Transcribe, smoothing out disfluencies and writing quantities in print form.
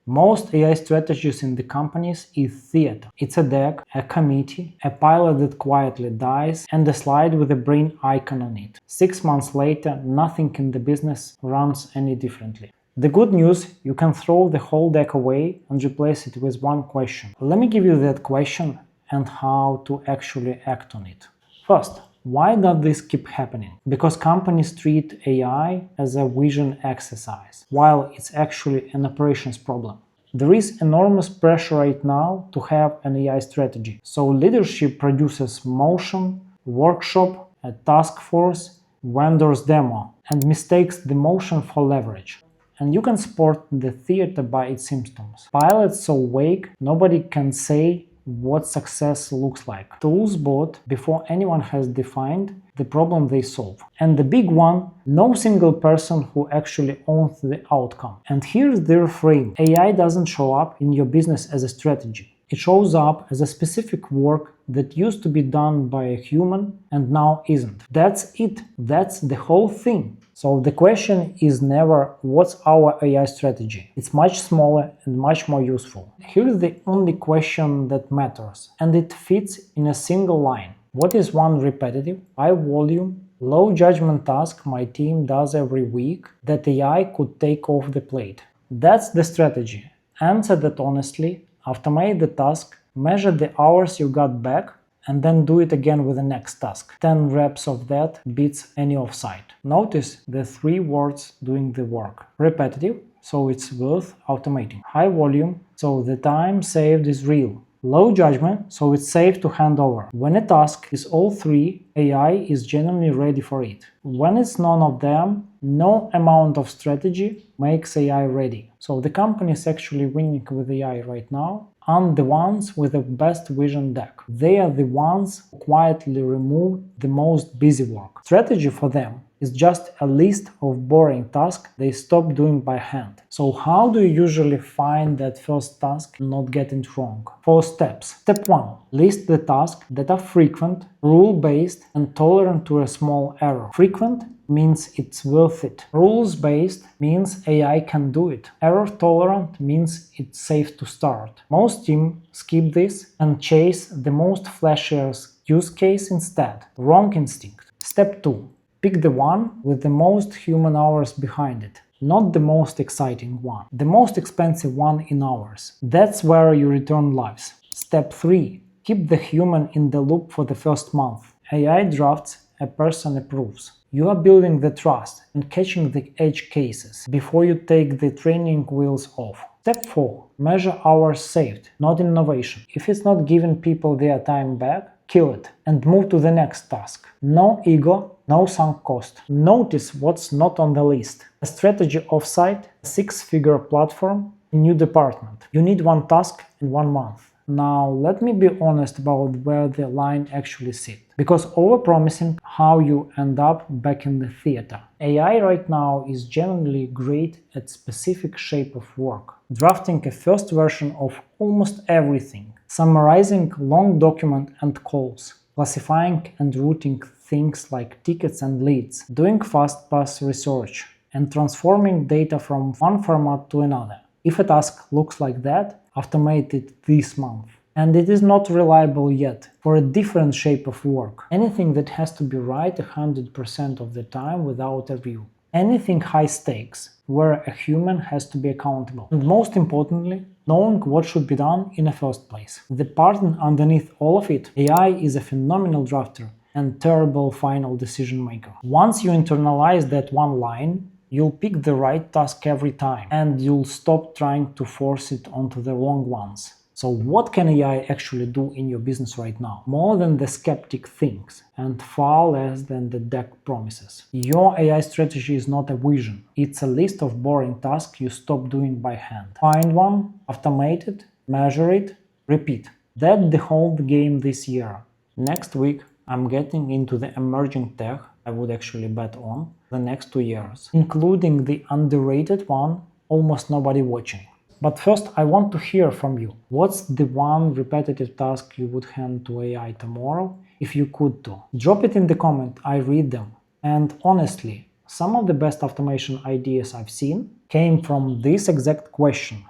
Most AI strategies in the companies is theater. It's a deck, a committee, a pilot that quietly dies, and a slide with a brain icon on it. 6 months later, nothing in the business runs any differently. The good news, you can throw the whole deck away and replace it with one question. Let me give you that question and how to actually act on it. First, why does this keep happening? Because companies treat AI as a vision exercise, while it's actually an operations problem. There is enormous pressure right now to have an AI strategy. So leadership produces motion, workshop, a task force, vendors demo, and mistakes the motion for leverage. And you can spot the theater by its symptoms. Pilots so vague, nobody can say what success looks like. Tools bought before anyone has defined the problem they solve. And the big one, no single person who actually owns the outcome. And here's the reframe. AI doesn't show up in your business as a strategy. It shows up as a specific work that used to be done by a human and now isn't. That's it. That's the whole thing. So the question is never what's our AI strategy. It's much smaller and much more useful. Here's the only question that matters, and it fits in a single line. What is one repetitive, high volume, low judgment task my team does every week that AI could take off the plate? That's the strategy. Answer that honestly, automate the task, measure the hours you got back, and then do it again with the next task. 10 reps of that beats any offsite. Notice the 3 words doing the work. Repetitive, so it's worth automating. High volume, so the time saved is real. Low judgment, so it's safe to hand over. When a task is all 3, AI is genuinely ready for it. When it's none of them, no amount of strategy makes AI ready. So the companies actually winning with AI right now are the ones with the best vision deck. They are the ones who quietly remove the most busy work. Strategy for them is just a list of boring tasks they stop doing by hand. So how do you usually find that first task and not get it wrong? 4 steps. Step 1. List the tasks that are frequent, rule-based, and tolerant to a small error. Frequent means it's worth it. Rules-based means AI can do it. Error-tolerant means it's safe to start. Most teams skip this and chase the most flashiest use case instead. Wrong instinct. Step 2. Pick the one with the most human hours behind it. Not the most exciting one. The most expensive one in hours. That's where you return lives. Step 3. Keep the human in the loop for the first month. AI drafts, a person approves. You are building the trust and catching the edge cases before you take the training wheels off. Step 4. Measure hours saved, not innovation. If it's not giving people their time back, kill it and move to the next task. No ego, no sunk cost. Notice what's not on the list. A strategy offsite, a 6-figure platform, a new department. You need one task in 1 month. Now let me be honest about where the line actually sits. Because overpromising how you end up back in the theater. AI right now is generally great at specific shape of work. Drafting a first version of almost everything. Summarizing long document and calls. Classifying and routing things like tickets and leads. Doing fast pass research. And transforming data from one format to another. If a task looks like that, automate it this month. And it is not reliable yet for a different shape of work. Anything that has to be right 100% of the time without a view. Anything high stakes, where a human has to be accountable. And most importantly, knowing what should be done in the first place. The part underneath all of it, AI is a phenomenal drafter and terrible final decision maker. Once you internalize that one line, you'll pick the right task every time, and you'll stop trying to force it onto the wrong ones. So what can AI actually do in your business right now? More than the skeptic thinks, and far less than the deck promises. Your AI strategy is not a vision. It's a list of boring tasks you stop doing by hand. Find one, automate it, measure it, repeat. That's the whole game this year. Next week, I'm getting into the emerging tech I would actually bet on the next 2 years, including the underrated one, almost nobody watching. But first, I want to hear from you. What's the one repetitive task you would hand to AI tomorrow if you could do? Drop it in the comment, I read them. And honestly, some of the best automation ideas I've seen came from this exact question.